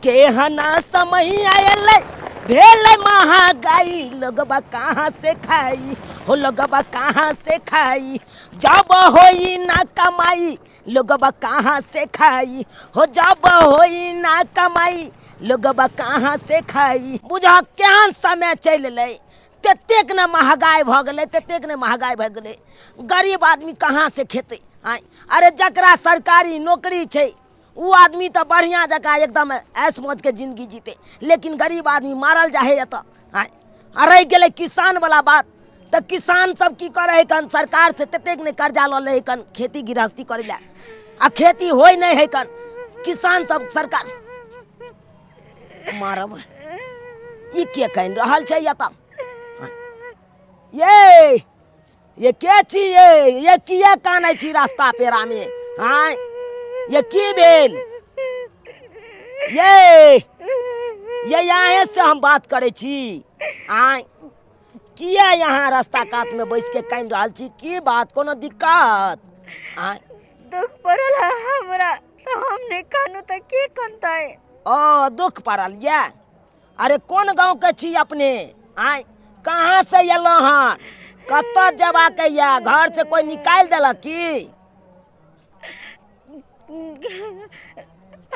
केहना समय आयल भेल महंगाई लोगबा कहाँ से खाई हो लोगबा कहाँ से खाई जब होई ना कमाई लोगबा कहाँ से खाई हो जब होई ना कमाई लोगबा कहाँ से खाई बुझा केहन समय चल ले ततेक न महंगाई भ गेलै ततेक न महंगाई भ गेलै गरीब आदमी कहाँ से खेतै आय अरे जकरा सरकारी नौकरी छै वो आदमी तो बढ़िया जगह एकदम ऐश मौज के जिंदगी जीते लेकिन गरीब आदमी मारल जाए रह गए किसान वाला बात तो किसान सब की करे कन सरकार से ततेक ने कर्जा ल ले कन खेती गृहस्थी करे ला आ खेती होय नहीं है कन किसान सब सरकार मारब ई के कह रहल छै ये के छी ये किए कानै छी रास्ता पेरा में हाँ ये की भेल ये यहाँ से हम बात करे छी आय किया यहाँ रास्ता कात में बैस के कह रहल छी की बात कोनो दिक्कत आय दुख पड़ल है हमरा तो हमने कानू तो की कंताए ओ दुख पड़ल या अरे कौन गांव के छी अपने आय कहाँ से एलो हन कत जबा के या घर से कोई निकाल देलक की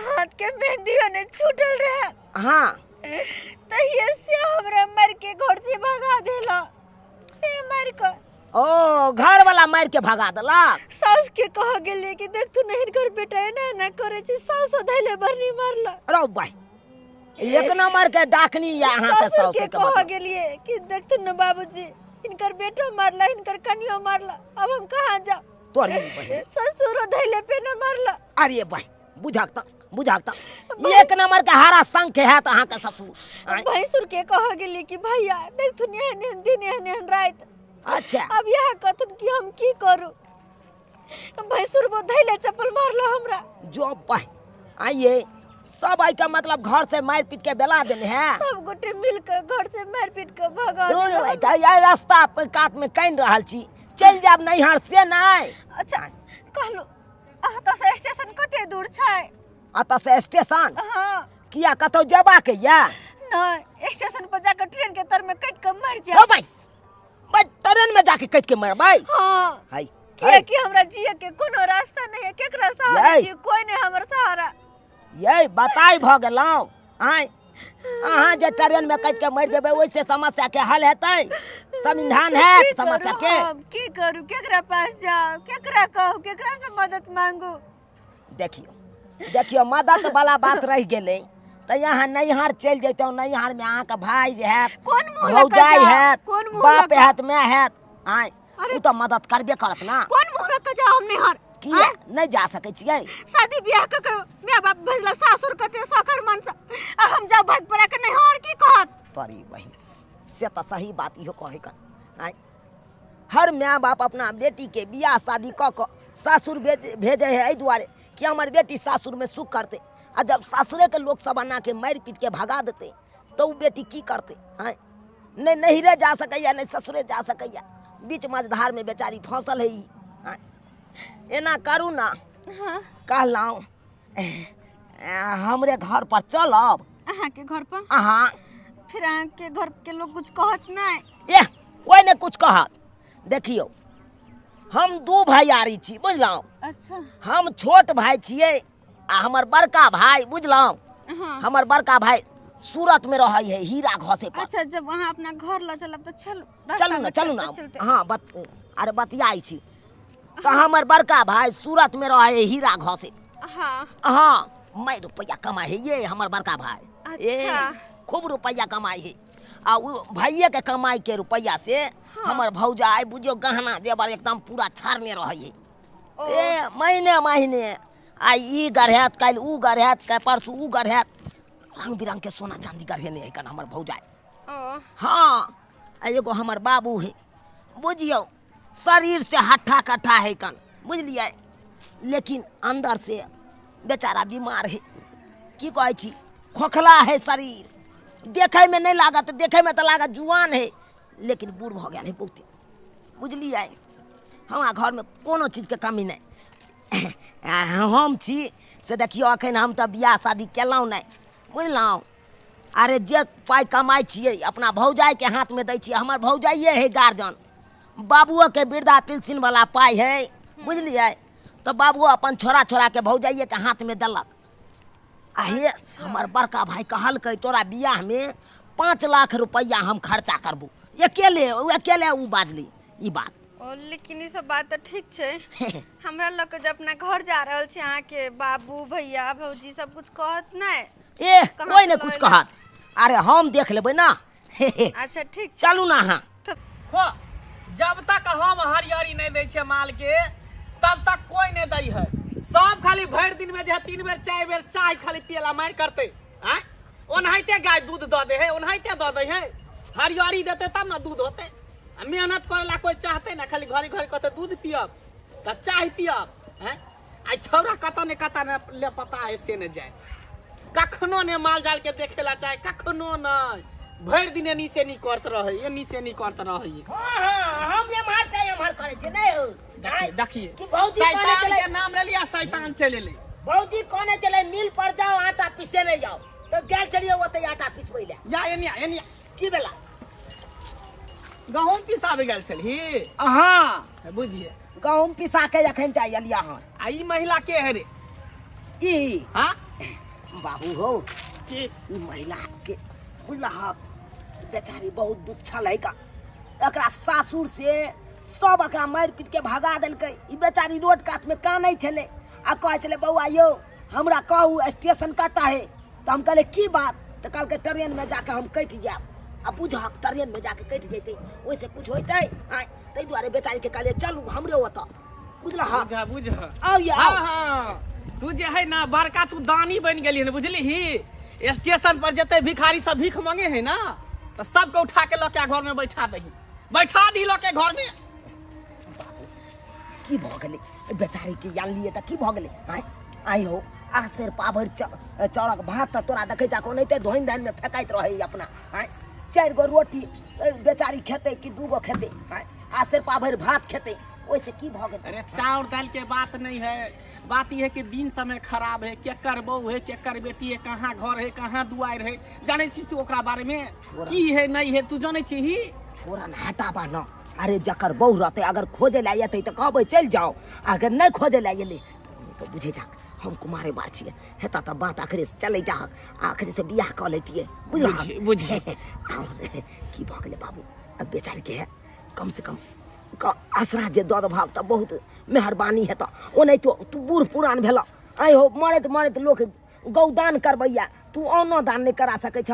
हाथ के मेहंदी ने छूटल रहे हाँ तहिए से हमरा मर के घर से भगा देला से मर के ओ घर वाला मार के भगा देलक सास के कह गेलिए कि देख तू नहीं घर बेटा है ना करे छी सास धैले बरनी मारला रौ भाई एक नंबर के डाकनी या अहाँ के सास के कह गेलिए कि देख तू न बाबूजी इनकर बेटो मारला इनकर कनियो मारला अब हम कहां जाओ तोरी बहन ससुरो धैले पे न मारला अरे भाई बुझाक एक नंबर के हारा संग के है त अहाँ के ससुर भैंसुर के कह गेली कि भैया देख तू नेहन दिन नेहन रात अच्छा अब यह कथन कि हम की करू भैंसुर वो धैले चप्पल मारलो हमरा जो भाई आइए सब आई का मतलब घर से मार पीट के बेला देने हैं सब गोटे मिलकर घर से मार पीट के भगा देने यार रास्ता पे कात में कहीं रहल छी चल जाब नैहर से नहीं अच्छा कहलो अत से स्टेशन कते दूर छै अत से स्टेशन हां किया कतो जबा के या नहीं स्टेशन पर जाकर ट्रेन के तर में कट के मर जा हो भाई मैं ट्रेन में जाके कट के मर भाई हां हाय कि हमरा जिए के कोनो रास्ता नहीं है केकरा सहारा जी कोई नहीं हमर सहारा ये बताई भ गेलौ आय अहाँ जे ट्रेन में कट के मर जेबे वैसे समस्या के हल हेतै समाधान है समस्या के की करू केकरा पास जाओ केकरा कहू केकरा से मदद मांगू देखियो मदद वाला बात रह गेलै त यहाँ नैहर चल जैतौ नैहर में अहाँ के भाई जे है भौजाई है बाप है मैं है आय उ त मदद करबे करत ना कोन मुंह रख जाओ हम नैहर किया नहीं जा सकै छियै शादी ब्याह के मैं बाप भेजला सासुर कते सकर मन से हम जा भाग पड़ा के नैहर की कहत तोरी बहिन से त सही बात इहो कहे कर आय हर माँ बाप अपना बेटी के बियाह शादी क के सासुर भेजे है एहि दुआरे कि हमर बेटी सासुर में सुख करते आ जब सासुरे के लोग सब बना के मार पीट के भगा देते तो वो बेटी की करते हैं नहीं नहिरे जा सकैया नहीं ससुरे जा सकैया बीच मझधार में बेचारी फंसल है ई एना करू ना कहलौं हमरे घर पर चलब अहाँ के घर पर अहाँ फिर अहाँ के घर के लोग कुछ कहत नहीं ए कोई ने कुछ कहत देखियो हम दू भैयारी छी बुझलौं अच्छा हम छोट भाई छियै आ हमर बड़का भाई बुझलौं हाँ। हमर बड़का भाई सूरत में रहे है हीरा घसे पर अच्छा जब वहाँ अपना घर ल चलब तो चलू ना हाँ अरे बतियाई छी तो हमर बड़का भाई सूरत में रहे है हीरा घसे हाँ मैं रुपया कमाए है ये हमर बड़का भाई अच्छा। खूब रुपया कमाई है आ भैया के कमाई के रुपया से हमर भौजाई बुझियो गहना जेवर एकदम पूरा छाड़ने रहे है महीने महीने आई ई गढ़ैत कल ऊ गढ़ैत कल परसू ऊ गढ़ैत रंग बिरंग के सोना चांदी गढ़ेने है कन हमर भौजाई हाँ एगो हमर बाबू है बुझियो शरीर से हट्ठा कट्ठा है कन बुझलिए लेकिन अंदर से बेचारा बीमार है की कहै छी खोखला है शरीर देखे में नहीं लागत देखे में तो लागत जुआन है लेकिन बूढ़ भ गया है बहुते बुझलिए हमारा घर में कोनो चीज के कमी नहीं हम छी से देखियो अखन हम तो बियाह शादी केलौं नहीं बुझलहुँ। अरे जे पाइ कमाइ छियै अपना भौजाइके हाथमे दै छियै। हमर भौजाइए है गार्जियन, बाबुओके वृद्धा पेंशनवला पाइ है, बुझलियै। तऽ बाबुओ अपन छोरा छोराके भौजाइएके हाथमे देलक। आ हे हमर बड़का भाइ कहलकै तोरा बियाहमे 5 लाख रुपैया हम खर्चा करबू। अकेले उ बाजली ई बात। ओ लेकिन ई सब बात तो ठीक छै। हमरा लोग के जब अपना घर जा रहल छी अहाँ के बाबू भैया भौजी सब कुछ कहत नहीं? कोई ने कुछ कहत। अरे हम देख लेबै ना। अच्छा ठीक छै, चलू ना अहाँ। हो जब तक हम हरियरी नहीं दै छियै माल के तब तक कोई नहीं दै है। सब खाली भर दिन में जे 3 बेर 4 बेर चाय खाली पियला मार करते। ओनाहिते गाय दूध दे दे है, ओनाहिते दे दे है। हरियरी देते तब ना दूध होते। मेहनत करेला कोई चाहते ना, खाली घरी घरी कहते दूध पियब त चाय पियब। आई छौरा कत ने ले पता है से न जाए, कखनो ने माल जाल के देखेला चाहे, कखनो न भर दिन एनी से नहीं करत रहे, एनी से नहीं करत रहे। हम एम्हर से एम्हर करे छै नै हो। देखिए कि भौजी शैतान के नाम ले लिया, शैतान चले ले। भौजी कहने चले मिल पर जाओ आटा पीसे नहीं जाओ, तो गेल चलिए ओते आटा पीसबै ले। या एनिया की भेला? गहूम पिसाबे गेल छलही। हाँ बुझिए गहूम पिसा के अखन जा एलिया हन। आ ई महिला के है रे? ई हां बाबू हो के ई महिला के बुझलह बेचारी बहुत दुख छलै का। एकरा सासुर से सब एकरा मार पीट के भगा देलकै। ई बेचारी रोड कात में कानै छलै आ कहै छलै बौआ यौ हमरा कहू स्टेशन कतऽ है। तो हम कहले की बात? तो कहलकै ट्रेन में जाके हम कटि जाएब। आ बुझक ट्रेन में जाके कटि जैतै ओइसे कुछ होइतै? ताहि दुआरे बेचारी के कहले चलू हमरे ओतऽ, बुझलह। बुझ आउ या आउ। हां तू जे है ना बड़का तू दानी बन गेली, बुझली। स्टेशन पर जते भिखारी सब भीख मांगे है ना, तो सबके उठा के लके घर में बैठा दही, बैठा दी लके घर में। की भऽ गेलै बेचारी के जानलिए तऽ की भऽ गेलै? आई हो आसेर पाभर चौड़क भात तऽ तोरा देखै जा कोनैते धोइन धाइन में फेकाइत रहै अपना। 4 गो रोटी बेचारी खेते कि 2 गो खेते? आसेर पाभर भात खेते, ओइसे की भऽ गेलै? अरे चाउर दाल के बात नहीं है, बात यह है कि दिन समय खराब है। केकर बहू है, केकर बेटी है, कहाँ घर है, कहाँ दुआर है, जाने छी तू ओकरा बारे में की है नहीं है? तू जाने छी ही छोरा न हटाबा न। अरे जकर बहू रहते अगर खोजे ला एतै तऽ कहबै चल जाओ, अगर नहीं खोजे ला एलै तो बुझे जा हम कुमारे बार छियै। हेता तऽ बात आखिर से चलै जा, आखिर से बियाह कऽ लेतियै, बुझे की भऽ गेलै बाबू? अब बेचारी के है कम से कम आसरा जे दऽ देबहक तऽ बहुत मेहरबानी हेतऽ। ओ नहीं तो तू बूढ़ पुरान भेल, आई हो मरैत मरैत लोक गौदान करबैया, तू अन्न दान नहीं करा सकै छ।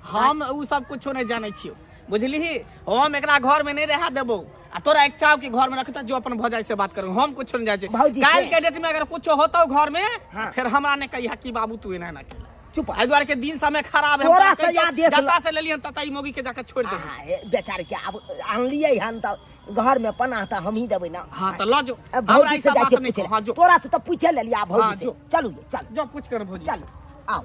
हम उ सब कुछो नहीं जाने छियो, बुझली। हम एकरा घर में नहीं रह देबो आ तोरा एक चाव के घर में रखता जो अपन भौजाई से बात करूं। हम कुछ नहीं जाने। काल के डेट में अगर कुछ होता घर में फिर हमरा ने कहिया कि बाबू तू एना ना कर। चुप। आई द्वार के दिन समय खराब है, तोरा से याद देस जता से ले लियन तता ई मोगी के जाके छोड़ दे। बेचारी के अब आनलिए हन त घर में पनाह त हम ही देबै ना। हां त ल जो भौजी से जाके पूछ ले। हां जो तोरा से त पूछे ले लिया भौजी से। चलू चल जो पूछ कर भौजी। चल आओ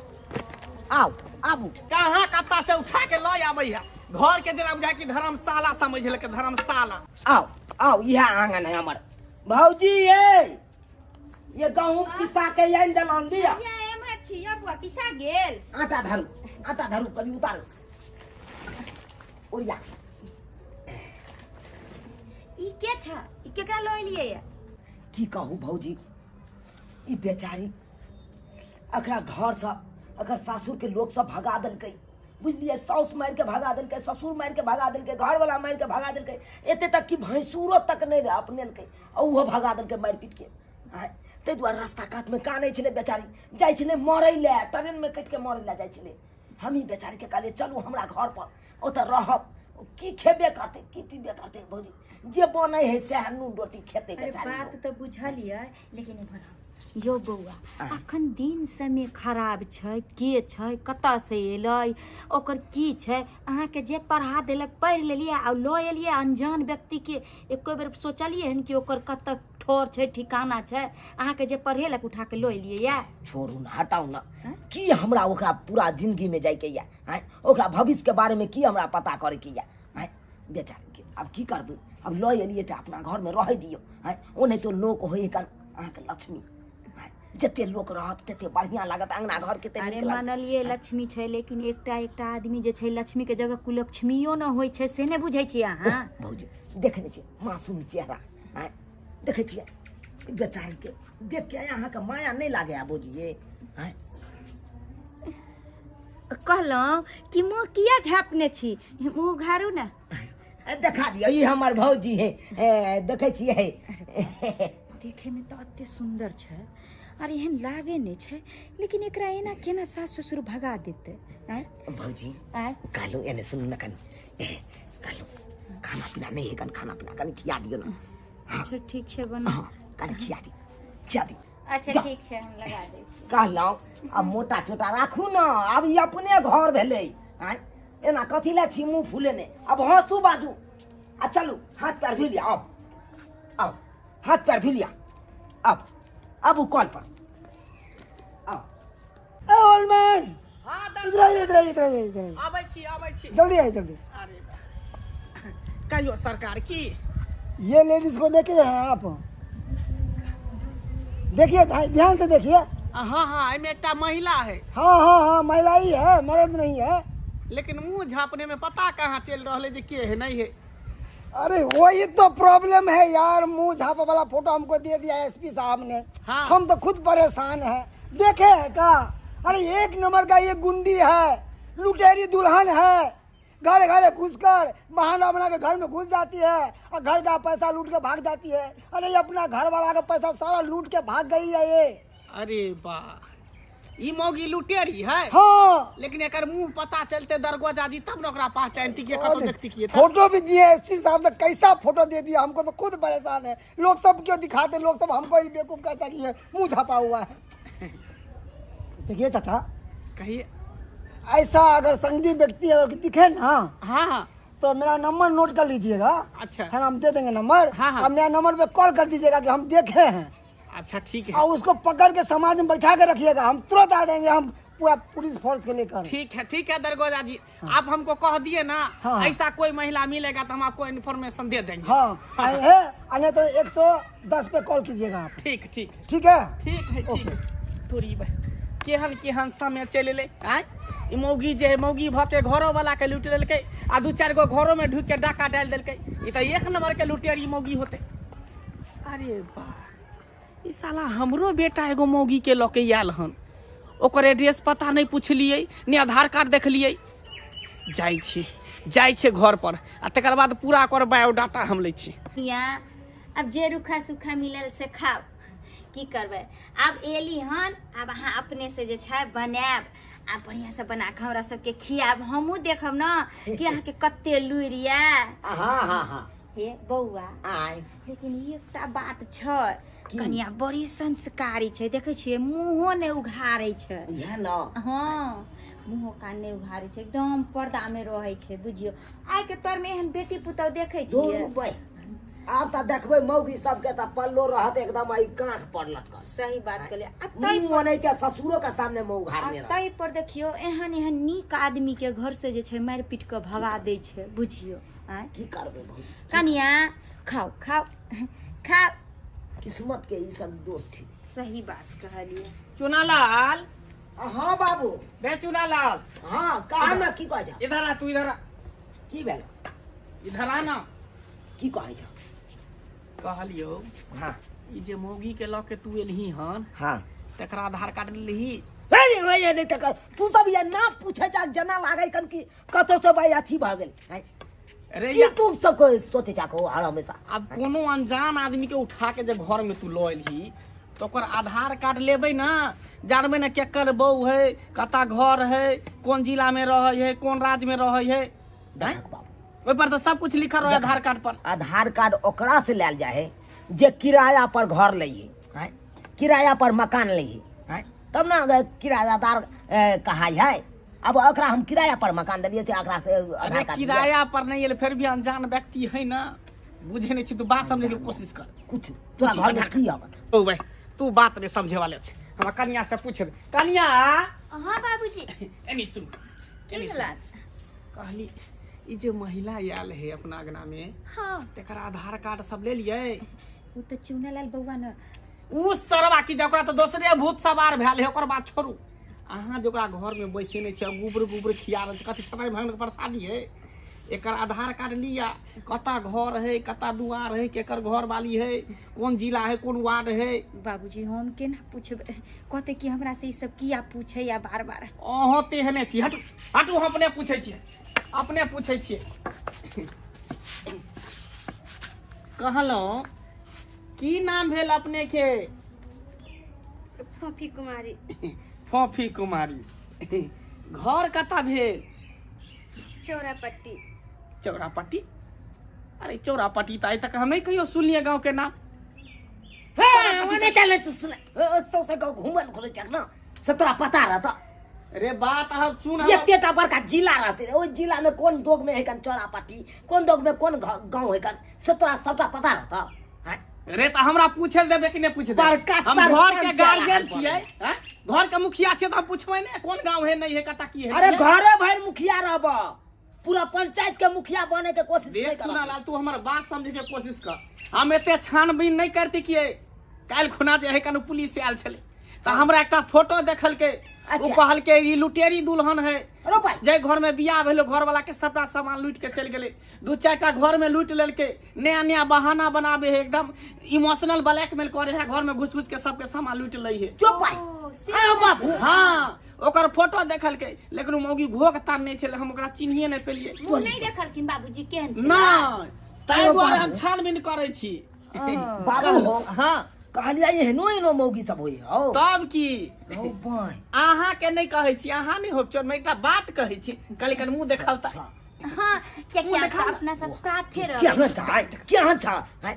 आओ आबू। कहां कत्ता से उठा के ल आबै है घर के जरा बुझा कि धर्मशाला समझ ले के धर्मशाला। आओ आओ यह आंगन है हमर। भौजी ये गहूं पिसा के आइन देलन लिया। छिया बुआ पिसा गेल। आटा धरू करी उतारू ओरिया। ई के छ? ई केकरा लऽ एलियै या? की कहू भौजी ई बेचारी अकरा घर से अगर सासुर के लोग सब भगा देलकै, बुझलिए। साउस मार के भगा देलकै, ससुर मार के भगा देलकै, घर वाला मार के भगा देलकै, एते तक कि भैंसुरो तक नहीं रह अपनेलकै और वो भगा देलकै मार पीट के। ताहि दुआरे रास्ता कात में कानै छलै बेचारी, जाइ छलै मरै ले, ट्रेन में कटि के मरै ले जाइ छलै। हम ही बेचारी के कहलिए चलू हमरा घर पर, ओतऽ रहब, की खेबे करते की पीबे करते भौजी, जे बनै है से नून रोटी खेते बेचारी। बात तो बुझलिए, लेकिन यो बौआ अखन दिन समय खराब छै, के छै, कतऽ से एलै, ओकर की छै, अहाँ के जे पढ़ा देलक पढ़ि लेलिए आ लऽ एलिए अनजान व्यक्ति के। एको बेर सोचलिए हन कि ओकर कतऽ ठोर छै, ठिकाना छै? अहाँ के जे पढ़ेलक उठा के लऽ एलिए या? छोड़ू ना, हटाऊ ना। की हमरा ओकरा पूरा जिंदगी में जाय के या? ओकरा भविष्य के बारे में की हमरा पता करे के या? बेचारी के अब की करबै? अब लऽ एलिए तऽ अपना घर में रह दियो। ओ नहीं तो लोक होई कन अहाँ के लक्ष्मी। जते लोग रहत तते बढ़िया लागत अंगना घर के ते अरे नीक लागत। मानलिए लक्ष्मी छै, लेकिन एकटा आदमी जे छै लक्ष्मी के जगह कुलक्ष्मियो न होइ छै, से नहि बुझै छियै अहाँ? भौजी देखे छियै मासूम चेहरा, आय देखे छियै बेचारी के देख के अहाँ के माया नहीं लागे आ भौजी ये? आय कहलहुँ कि मुँह किया झाँपने छी, मुँह उघारू ने। देखा दियो ई हमर भौजी है, देखे छियै देखे में तो अते सुंदर छै, और एहन लागे नहीं छै, लेकिन एकरा एना केना सास ससुर भगा देते? आय भौजी आय कालो एने सुन न कनी, कालो खाना पीना नहीं है, कन खाना पीना कन खिया दियो ना। अच्छा ठीक छै बना। हाँ कन खिया दियो। अच्छा जा। ठीक छै, हम लगा दै छी। कहलहुँ अब मोटा छोटा राखू न, अब ई अपने घर भेलै। आय एना कथी ले छी मुँह फुलेने, अब हंसू बाजू आ चलू हाथ पैर धो लिया। आओ आओ हाथ पैर धो लिया, अब वो कॉल पर आओ। ओल्ड मैन हाँ इधर आइए, इधर आइए, इधर आइए, इधर आइए, आबै छी जल्दी आइए जल्दी। अरे बा। कहियो सरकार की ये लेडीज को देखिए आप, देखिए ध्यान से देखिए। हाँ हाँ एमे एकटा महिला है, हाँ हाँ हाँ महिला ही है, मर्द नहीं है। लेकिन मुंह झाँपने में पता कहाँ चल रहा है जे के है नहीं है। अरे वही तो प्रॉब्लम है यार, मुंह झापा वाला फोटो हमको दे दिया एसपी साहब ने। हाँ। हम तो खुद परेशान हैं। देखे है का? अरे एक नंबर का ये गुंडी है, लुटेरी दुल्हन है, घर घर घुसकर बहाना बना के घर में घुस जाती है और घर का पैसा लूट के भाग जाती है। अरे ये अपना घर वाला का पैसा सारा लूट के भाग गई है ये। अरे बा ई मौगी लुटेरी है। हाँ लेकिन एकर मुंह पता चलते दरगोजा जी तब न ओकरा पहचानती के कतो व्यक्ति किए तब। फोटो भी दिए एसपी साहब ने, कैसा फोटो दे दिया हमको, तो खुद परेशान है। लोग सब क्यों दिखाते, लोग सब हमको ही बेवकूफ कहता कि ये मुंह झापा हुआ है। देखिए चाचा, कहिए। ऐसा अगर संगी व्यक्ति अगर दिखे ना, हाँ हाँ तो मेरा नंबर नोट कर लीजिएगा। अच्छा है ना, हम दे देंगे नंबर। हाँ, हाँ। अब मेरा नंबर पे कॉल कर दीजिएगा कि हम देखे हैं, अच्छा ठीक है। और उसको पकड़ के समाज में बैठा के रखिएगा। हम तुरंत आ जाएंगे, हम पूरा पुलिस फोर्स को लेकर। ठीक है दरगोजा जी। आप हमको कह दिए ना हाँ। ऐसा कोई महिला मिलेगा तो हम आपको इन्फॉर्मेशन दे देंगे। हाँ आए हैं, आने तो 110 पे कॉल कीजिएगा आप। ठीक है ठीक है। ठीक ओके। है। तोरी बा केहन समय चले ले आय ई मौगी जे मौगी भ के घरो वाला के लूट लेलकै आ दू चार गो घरों में ढुक के डाका डाल देलकै। ई तो एक नंबर के लुटेरी मौगी होते। अरे बा ई साला हमरो बेटा एगो मौगी के लके आयल हन, ओकर एड्रेस पता नहीं पूछलिए ने आधार कार्ड देखलिए। जाइ छै घर पर आ तकर बाद पूरा ओकर बायोडाटा हम लै छी। यहाँ अब जे रूखा सूखा मिलल से खाओ, की करबै। आब एली हन, आब अहाँ अपने से जे छै बनायब आ बढ़िया से बना के हमरा सबके खियाब। हमहूँ देखब ना कि अहाँके कते लुरि ये। हाँ हाँ हाँ हे बौआ, आय लेकिन एकटा बात छै, कनिया बड़ी संस्कारी छै, देखे छियै मुँहो नहि उघारै छै। यह न हाँ मुँहो कान नहि उघारै छै, एकदम पर्दा में रहै छै। बुझियो आइ के तौर में एहन बेटी पुतौह देखे दूर छियै। भाई आब तो देखबे मौगी सबके तो पल्लो रहत एकदम आई कांख पर लटकल। सही बात कहलियै। मुंह नहीं के ससुरो के सामने मुंह उघारने रह। ताहि पर देखियो एहन नीक आदमी के घर से जे छै मारि पीट के भगा दै छै। बुझियो आय की करबे भौजी, कनिया खाओ खाओ खाओ। किस्मत के ई सब दोष थी। सही बात कहलिए। चुनालाल हाँ बाबू, बे चुनालाल हाँ कहा ना की कह जा, इधर आ, तू इधर आ, की भेल इधर आ ना। की कहे जा। कहलियो हाँ ई जे मौगी के लऽ के तू एलही हन हाँ तकरा आधार कार्ड लेही। अरे भैया नहीं तक तू सब ये ना पूछे जा, जना लागे कन की कतो से भाई अथी भ गेल। अरे की तू सबको सोचे जा को हर हमेशा। अब कोनो अनजान आदमी के उठा के जब घर में तू लो एलही तो ओकर आधार कार्ड लेबै ना, जानबै ना केकर बहू है, कता घर है, कौन जिला में रहे है, कौन राज्य में रहे है। देख बाबू, ओहि पर तो सब कुछ लिखल रहे आधार कार्ड पर। आधार कार्ड ओकरा से लेल जाए है जे किराया पर घर लइए, किराया पर मकान लइए, तब ना किरायादार कहा है। अब ओकरा हम किराया पर मकान दिलिए से ओकरा से अरे आधार कार्ड किराया पर नहीं एल, फिर भी अनजान व्यक्ति है ना, बुझे नहीं छी। तू बात समझे के कोशिश कर। कुछ तोरा घर में की होगा। ओ भाई तू बात नहीं समझे वाले छे। हमरा कन्या से पूछ दे। कन्या हाँ बाबूजी। एनी सुन, एनी सुन। कहली ई जे महिला आयल है अपना अंगना में, हाँ तेकर आधार कार्ड सब ले लिए। वो तो चुनालाल बउआ न उ सरवा की जकरा तो दोसरे भूत सवार भेल है, ओकर बात छोड़ू। अहाँ जकरा घर में बैसेने छै, गुबर गुबर खिया रहल छै, कथी सत्य भगवान के प्रसादी है। एकर आधार कार्ड लिया, कता घर है, कता दुआर है, केकर घर वाली है, कौन जिला है, कौन वार्ड है। बाबूजी हम केना पूछबे, कहते कि हमरा से ई सब किया पूछे या बार बार। अहाँ तेहने छी, हटू हटू, हम अपने पूछे छियै, अपने पूछे छियै। कहलहुँ की नाम भेल अपने के? फफी कुमारी। फॉफी कुमारी। घर कता भेल? चौरापट्टी। चौरापट्टी? अरे चौरापट्टी तो आइ तक हम नहीं कहियो सुनलिए गांव के नाम। ओने चले तू सुन, सौसे गाँव घूमन खोले चक ना, से तोरा पता रहता। अरे बात हम सुन, ये तेटा बड़का जिला रहते, ओइ जिला में कौन दोग में है कन चौरापट्टी, कौन दोग में कौन गाँव है कन, से तोरा सबटा पता रहता। अरे तो हमरा पूछे देबे कि नहीं पूछे बड़का हम घर के सरपंच गार्जियन है। छियै, हैं? घर के मुखिया छियै तो हम पूछबै ने कौन गांव है नहीं है, कता की है। अरे घरे भर मुखिया रहबा, पूरा पंचायत के मुखिया बने के कोशिश नहीं देख सुना कर। लाल, तू हमर बात समझे के कोशिश कर। हम एते छानबीन नहीं करती कि काल खुना जे है कन पुलिस से आयल छले, तो हमरा एकटा फोटो देखल के, अच्छा। उ कहल के ई लुटेरी दुल्हन है, अरे भाई जे घर में बियाह भेलो घर वाला के सबटा सामान लूट के चल गेले, दू चारटा घर में लूट लेलके, नया नया बहाना बनाबे है, एकदम इमोशनल ब्लैकमेल करे है, घर में घुस घुस के सबके सामान लूट लै है। चुप भाई, अरे बाबू हाँ ओकर फोटो देखल के, लेकिन उ मौगी घोक तान नहीं छले, हम ओकरा चिन्हिए नहीं पेलिए। मुंह नहीं देखलखिन बाबूजी केहन छै। नहीं ताहि अरे दुआरे बाबू। हम छानबीन करे छी। बाबू हो, हाँ कहलिया एहनो एहनो मौगी सब होई हो। तब की हो भाई, अहाँ के नहीं कहे छी, अहाँ नहीं हो चोर, मैं एकटा बात कहे छी, कल कन मुंह देखावता। हाँ क्या देखा ना। अपना सब साथे क्या रह। था, क्या था, हैं?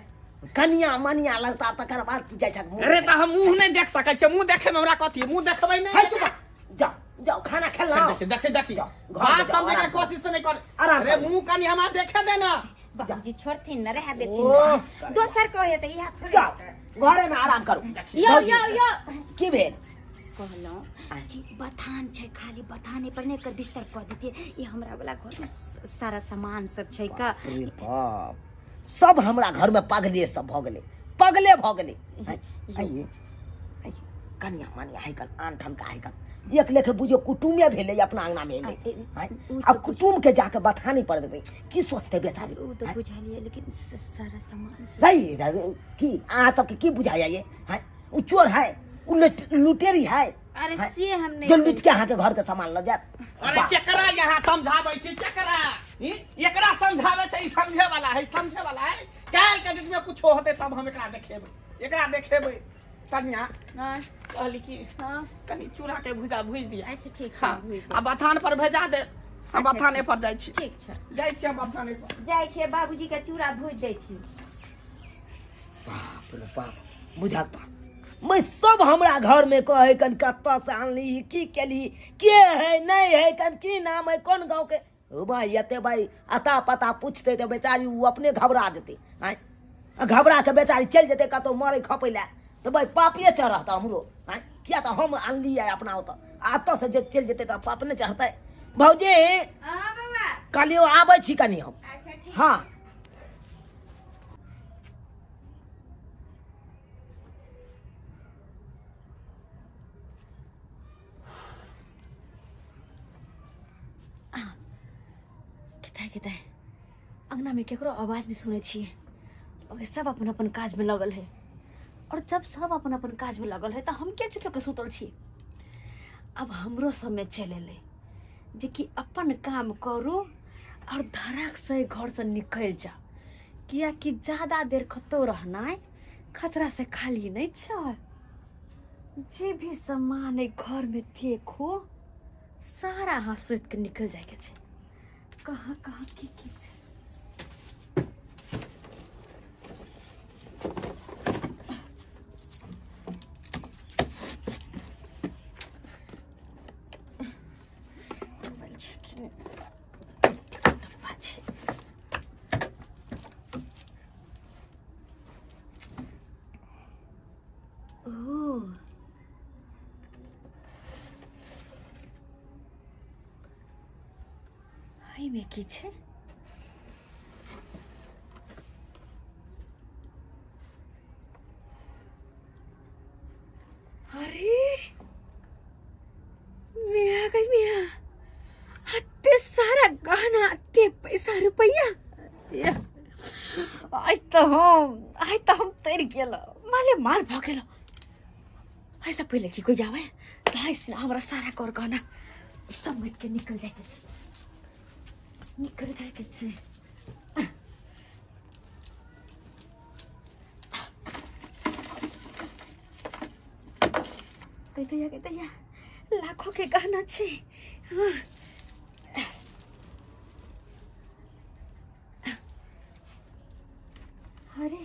कनिया मनिया लगता तकर बाद तू जाय छक। अरे तो हम मुंह नहीं देख सकै छी, मुंह देखे में हमरा कथी, मुंह देखबै नहीं। है चुप, जाओ जाओ खाना खा लो। देखे देखे देखी जाओ, घर में बात जाओ, समझे के आराम करो। कोशिश नहीं कर। आराम अरे करो। मुंह कनी हमरा देखे देना। बाबूजी छोड़थिन न रह ओह, देथिन, दोसर को है त इहा थोड़ी। जाओ घरे में आराम करो। यो भौजी, यो यो की भेल? कहलौं कि बथान छै, खाली बथाने पर नहीं कर बिस्तर कऽ देतिए। ये हमरा वाला घर में सारा सामान सब छै का। अरे बाप, सब हमरा घर में पगले सब भ गेले, पगले भ गेले। आइए आइए, कनिया मनिया है कल आन ठन का है कल, एक लेखे बुझो कुटुम्बे भेले अपना अंगना में एले। अब कुटुम्ब के जाके बथानी पड़ देबै, की सोचते बेचारी। उ तो बुझालिए, लेकिन सारा सामान सब नहीं की अहाँ सबके की बुझाया ये है? उ चोर है, उ लुटेरी है। अरे से हम नहीं जो लुट के अहाँ के घर के सामान ल जात। अरे केकरा यहाँ समझाबै छी, केकरा एकरा समझावे से ही समझे वाला है, समझे वाला है। काल के बीच में कुछ होते तब हम एकरा देखेबै, एकरा देखेबै। कन्या हाँ कहली कि हाँ कनी चूड़ा के भुजा भुज दिया। अच्छा ठीक छै, हाँ आ बथान पर भेजा दे, हम अच्छा, बथाने पर जाइ छी, ठीक छै। जाइ छी हम बथाने पर। जाइ छियै बाबूजी के चूड़ा भूज दै छी। बाप रे बाप, बुझाता मैं सब हमरा घर में कहे कन कत्ता से आनली, की केली, के है नहीं है कन, की नाम है, कौन गांव के। ओ भाई यते भाई अता पता पूछते तो बेचारी वो अपने घबरा जते, हैं? घबरा के बेचारी चल जते कतो मरे खपे ला, तो भाई पापिए चढ़ता हमरो, हैं? क्या तो हम आनली है अपना होता, आता से चल जते तो पाप ने चढ़ते। भौजी हां बाबा, कलियो आबै छी कनी हम। अच्छा ठीक। हाँ किता अंगना में केकरो आवाज नहीं सुने छिए, और सब अपन अपन काज में लगल है। और जब सब अपन अपन काज में लगल है तो हम क्या छुटो के सुतल छी। अब हमरो समय चले ले जे कि अपन काम करू और धड़क से घर से निकल जा, किया कि ज्यादा देर कतो रहना खतरा से खाली नहीं छ। जे भी सामान है घर में देखो, सारा हाथ सोच के निकल जाए के छै। कहाँ कहाँ की छै। में की छै? पैसा रुपया आज तो हम तैर गेल माले माल भागेल ऐसा पहले की कोई जावे गाइस ना हमरा सारा कर गहना समेट के निकल जाए के कहते या लाखों के गहना छे अरे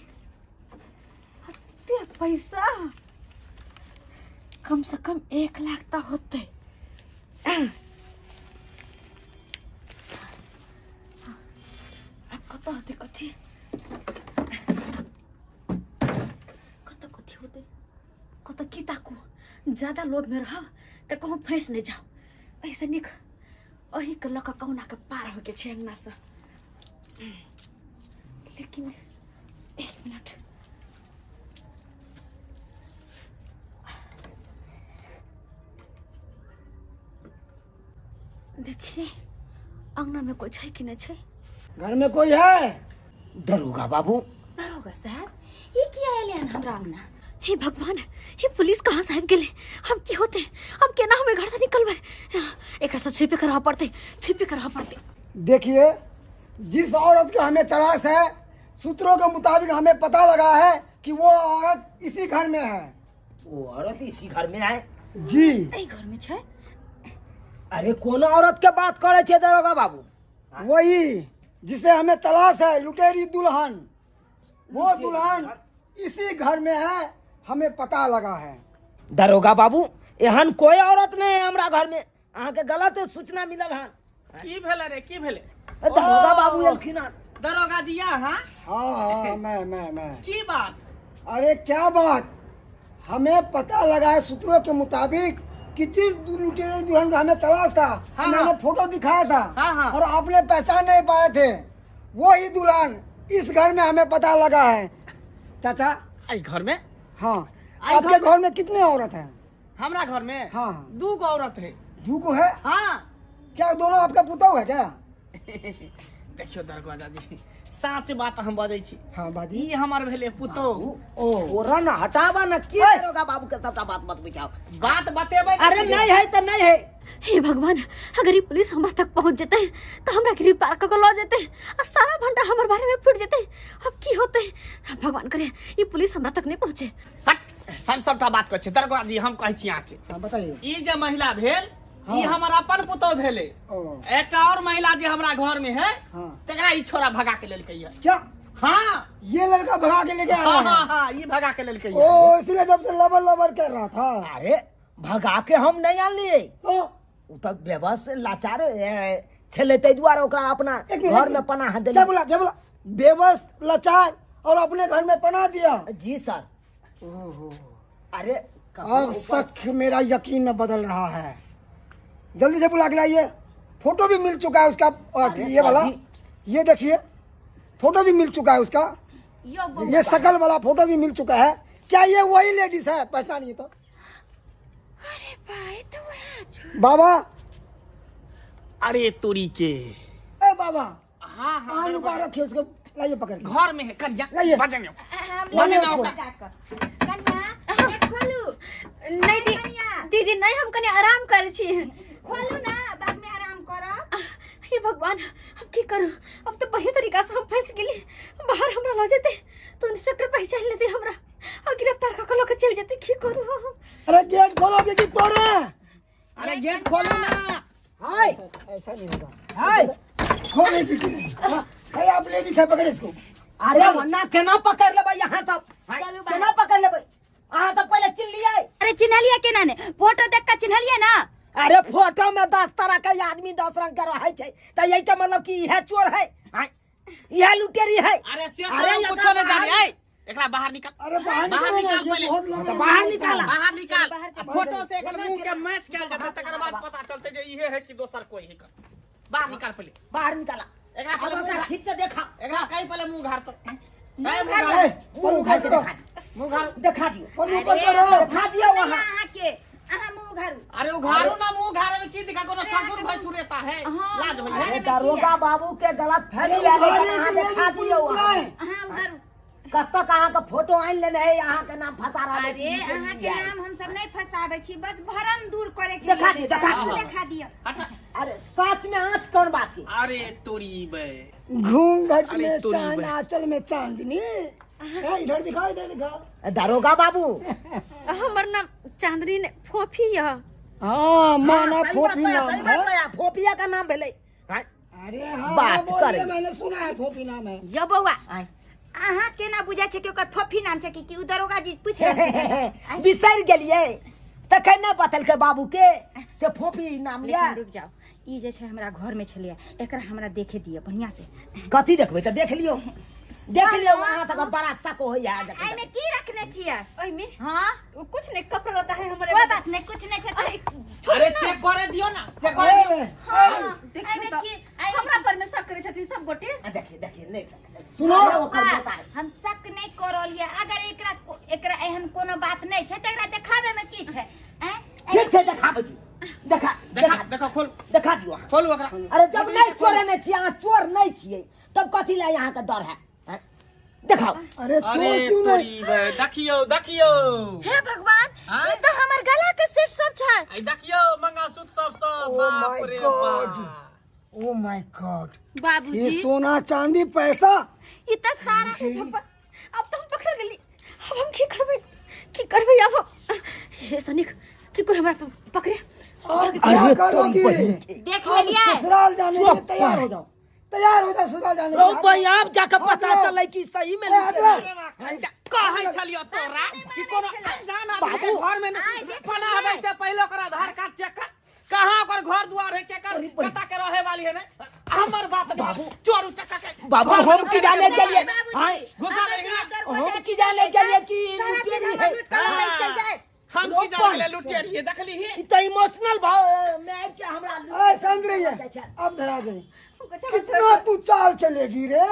हत्ते पैसा कम से कम 1 लाख तो होते अब कत होते कथी होते कत की ताकू ज्यादा लोभ में रह तो कहूँ फंस नहीं जाओ ऐसे निक अही के लक कहुना के पार हो के छे अंगना से लेकिन 1 मिनट देखिए अंगना में कोई है कि नहीं है घर में कोई है? दरोगा बाबू। दरोगा साहब ये क्या है हमरा अंगना? हे भगवान हे पुलिस कहाँ साहब गेले हम की होते अब केना हमें घर से निकलबे एक ऐसा छुपे करवा पड़ते देखिए जिस औरत का हमें तलाश है सूत्रों के मुताबिक हमें पता लगा है कि वो औरत इसी घर में है। वो औरत इसी घर में है जी ए घर में छे। अरे कौन औरत के बात करे छे दरोगा बाबू? वही जिसे हमें तलाश है लुटेरी दुल्हन वो दुल्हन इसी घर में है हमें पता लगा है। दरोगा बाबू एहन कोई औरत नहीं है हमरा घर में अहाँ के गलत सूचना मिलल है। की भेले रे की भेले? दरोगा बाबू एलखिन हन। दरोगा जी हाँ हाँ मैं की बात? अरे क्या बात हमें पता लगा है सूत्रों के मुताबिक कि जिस लुटेरे दुल्हन का हमें तलाश था मैंने फोटो दिखाया था और आपने पहचान नहीं पाए थे वही दुल्हन इस घर में हमें पता लगा है। चाचा आई घर में? हाँ आपके घर में कितने औरत हैं? हमरा घर में हाँ 2 औरत है। 2 है? हाँ क्या दोनों आपका पुतौ है क्या? देखियो दरोगा जी सच बात हम बजै छी। हाँ बाजी ई हमर भेले पुतौ। ओरा न हटावा न के दरोगा बाबू के सबटा बात मत बुझाओ। बात बतेबै। अरे नहीं है तो नहीं है। हे भगवान अगर ये पुलिस हमरा तक पहुंच जेते तो हमरा गिरफ्तार कर लो जेते और सारा भंडा हमर बारे में फूट जेते अब की होते भगवान करे ये पुलिस हमरा तक नहीं पहुंचे। हम सबटा बात कहै छी दरोगा जी हम कहै छी आके। हाँ बताइए। ई जे महिला भेल ई हमर अपन पुतौ भेले। एक और महिला जे हमरा घर में है तकरा ई छोरा भगा के लेलकै है। क्या? हाँ ये लड़का भगा के लेके आया है? हाँ ये भगा के लेलकै है। ओ इसलिए जब से लबर कर रहा था। अरे भगा के हम नहीं आनलिए तो तक बेबस लाचार छले तै दुआरे ओकरा अपना घर में पनाह देली। क्या बोला बेबस लाचार और अपने घर में पनाह दिया? जी सर। ओहो अरे अब सच मेरा यकीन न बदल रहा है। जल्दी से बुला के लाइए। फोटो भी मिल चुका है उसका ये वाला ये देखिए फोटो भी मिल चुका है उसका ये शकल वाला फोटो भी मिल चुका है। क्या ये वही लेडीज है? पहचानिए तो। अरे भाई तो वो बाबा अरे तोरी के ए बाबा हाँ हाँ लुका रखिए उसको लाइए पकड़ के। घर में है कन्या लाइए। बजन लाइए उसको। नहीं दीदी नहीं हम कने आराम करे छी। खोलू ना बाद में आराम करो। हे भगवान अब की करूं अब तो बढ़िया तरीका से हम फंस गेली बाहर हमरा ला जेते तो इंस्पेक्टर पहचान लेते हमरा और गिरफ्तार कर लोग चल जाते की करूं। अरे गेट खोलोगे कि तोड़े? अरे गेट खोलो ना। हाय ऐसा नहीं होगा। हाय खोले कि नहीं? हाय आप लेडीज है पकड़े इसको। अरे वरना केना पकड़ लेबै यहाँ सब? केना पकड़ लेबै? अहाँ सब पहले चिन्ह लिया। अरे चिन्ह लिया केना ने फोटो देख के चिन्ह लिया ना। अरे फोटो में 10 तरह के आदमी 10 रंग के रहै छै त यही के मतलब कि यह चोर है यह लुटेरी है। अरे से कुछ नहीं जाने एकरा बाहर निकाल। अरे बाहर निकाल पहले। बाहर निकाल बाहर निकाल। फोटो से एकर मुंह के मैच कैल जेतै तकर बाद पता चलते जे इहे है कि दोसर कोई है। बाहर निकाल पहले। बाहर निकाला। एकरा पहले अब ठीक से देखा। एकरा कई पहले मुंह घार तो मुंह घाट के दिखा। मुंह घार दिखा दियो। पर ऊपर करो। दिखा दियो वहां। यहाँ के अहाँ मुंह घारू। अरे उघारू ना मुंह घारे में की दिखा कोनो ससुर भसुर एता है हाँ, लाज भैया अरे दरोगा बाबू के गलत फहमी लगे कहाँ दिखा दियो हाँ उधर कत्तो कहाँ का फोटो आइन लेने है यहाँ के नाम फंसा रहा है अरे अहाँ के नाम हम सब नहीं फंसाबे छी, बस भरम दूर करे के देखा लिए दियो, देखा चाहू, दियो। देखा दियो। हटा अरे सच में आँच कौन बात की अरे तोरी बे घूंघट अरे में तोरी चांद बहन। आंचल में चांदनी इधर दिखाओ इधर दिखाओ। दरोगा बाबू हमर नाम चांदनी ने फोफी है। हाँ माना सही फोफी बात नाम सही बात है। कहा, फोफिया का नाम भेले हाँ, अरे हाँ बात हाँ, बोलिए, करे। मैंने सुना है फोफी नाम है। यो बौआ आय। अहाँ केना बुझा छै कि ओकर फोफी नाम छै कि उ दरोगा जी पूछ रहल बिसर गेलिए तखन नहीं बतल के बाबू के से फोफी नाम लिया लेकिन रुक जाओ, ई जे छै हमरा घर में छलिए, एकरा हमरा देखे दियो बढ़िया से। कथी देखबै त देख लियो वहां तक बड़ा शक हो या आई में की रखने छियै? ओइ में हां कुछ नहीं कपड़ा लता है हमारे कोई बात नहीं, कुछ नहीं छै। अरे चेक करे दियो ना चेक करे दियो हां देखिए में तो की आई में हमरा पर में शक करे छथिन सब गोटे देखिए नहीं सुनो हम शक नहीं करलिए, अगर एकरा एहन कोनो बात नहीं छै त एकरा देखाबे में की छै? ठीक छै देखाबै छी देखा देखा देखा खोल देखा दियो अहाँ। खोलू एकरा अरे जब नहीं चोरे नहीं छियै अहाँ चोर नहीं छियै तब कथी ला यहाँ का डर है हैं? देखाओ अरे चोर अरे क्यों नहीं? तोरी बे देखियो देखियो हे भगवान, हाँ? ई तो हमर गला के सेट सब छै। आई देखियो मंगलसूत्र सब सब Oh बाप my रे God. बाप ओ माय गॉड, ये बाबूजी सोना चांदी पैसा ई त सारा अब तो हम पकड़ गेली, अब हम की करबै अब हे सनिक की कोई हमरा पकड़े? आप क्या करोगी? देख आप लिया ससुराल जाने के लिए चुप तैयार हो जाओ, तैयार हो जाओ ससुराल जाने के रो लिए। भाई आप जाकर हाँ, पता हाँ। चले कि सही में ए, अगला। कहै छलियो तोरा कि कोनो अनजान आदमी के घर में पना हदै से पहिले ओकर आधार कार्ड चेक कर, कहां ओकर घर द्वार है केकर पता के रहे वाली है ने हमर बात बाबू चोर उचक्का के बाबू हम की जाने के लिए हाँ, घुसा लेगा हम की जाने के लिए कि सारा चीज लुटेरी हमरा है लूट कर चल जाए। हम की जाने ले लुटिया रही देखली ही ई तो इमोशनल भाव में आके हमरा अरे समझ रही है, अब धरा गई। कितना तू चाल चलेगी रे,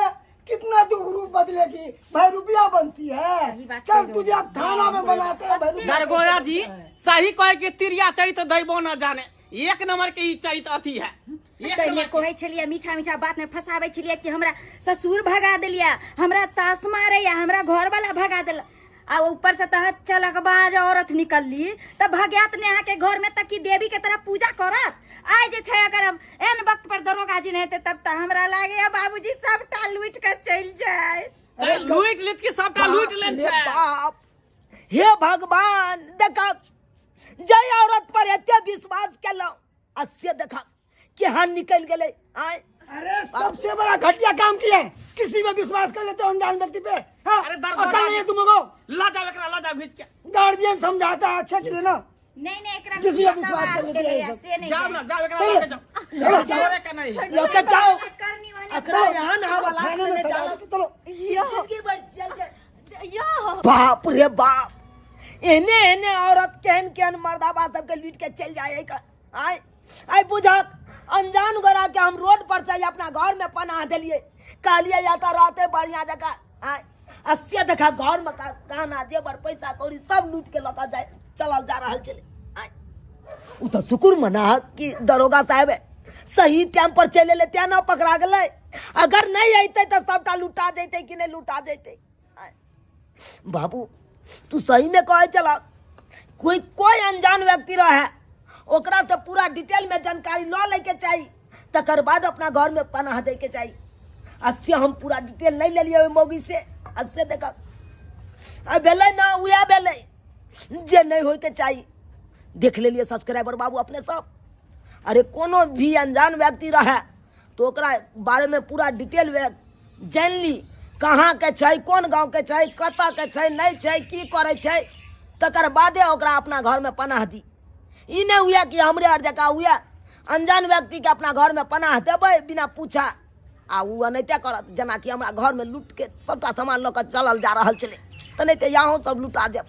कितना तू रूप बदलेगी भाई, रुपया बनती है। चल तुझे अब थाना में बनाते हैं भाई। दरगोया जी सही कहे कि तिरिया चरित दैबो न जाने, एक नंबर के ई चरित अथी है एक तैने नंबर कहै छलिए मीठा मीठा बात में फसाबै छलिए कि हमरा ससुर भगा देलिए, हमरा सास मारैया, हमरा घर वाला भगा देल, आ ऊपर से तह चलकबाज औरत निकलली त भगात ने अहाँ के घर में तक की देवी के तरह पूजा करत। आज जे छै अगर हम एन वक्त पर दरोगा जी नहीं तब त हमरा लागे बाबूजी सबटा लूट के चल जाए। अरे लूट लेत के सबटा लूट लेन हे छै बाप हे भगवान देखा जय औरत पर एते विश्वास केलौ अस्य देखा केहन निकल गेलै आय अरे सबसे बड़ा घटिया काम किया है, किसी पे विश्वास कर लेते हो अनजान व्यक्ति पे। हाँ, अरे अकल नहीं है तुमको? ला जाओ एकरा ला जाओ भेज के गार्जियन समझाता है अच्छा के लिए ना। नहीं एकरा किसी पे विश्वास कर लेते हैं ये सब। से नहीं जाओ ना जाओ एकरा चलो, लेके जाओ चलो, चलो। चोरे के नहीं है। लेके जाओ करनी वाली अकरा यहाँ ना वाला थाने में सजा देते, चलो। जिंदगी भर चल के यो बाप रे बाप एने एने औरत केहन केहन मर्दाबा सबके लूट के चल जाए का आय आय बुझक अनजान गोरा के हम रोड पर से अपना घर में पनाह दिलिए कहलिए या तो रहते बढ़िया जगह आय अस्सी देखा घर में गहना जेवर पैसा कौड़ी सब लूट के लौटा जाए चलल जा रहा चले आय उ तो शुक्र मना कि दरोगा साहब सही टाइम पर चले ले त्या ना पकड़ा गए, अगर नहीं अते तो सबटा लुटा जैते कि नहीं लुटा जैते। बाबू तू सही में कहे चला कोई अनजान व्यक्ति रहे ओकरा से पूरा डिटेल में जानकारी ल लेके चाहिए तकर बाद अपना घर में पनाह दे के चाहिए। अस्से हम पूरा डिटेल नहीं ले लिए मौगी से अस्से देखा अब भेलै ना उया भेलै जे नहीं होय के चाहिए देख ले लिए सब्सक्राइबर बाबू अपने सब। अरे कोनो भी अनजान व्यक्ति रहे तो ओकरा बारे में पूरा डिटेल जान ली, कहाँ के छै, कोन गांव के छै, कतऽ के छै, नहीं छै, की करे छै, तकर बादे ओकरा अपना घर में पनाह दी। ई नहीं हुआ कि हमरे हर जगह हुआ अनजान व्यक्ति के अपना घर में पनाह देबै बिना पूछा आ उ अनैते करत जेना कि हमरा घर में लूट के सबटा सामान लऽ कऽ चलल जा रहल छलै, तऽ नहीं तऽ यहाँ सब लुटा देब।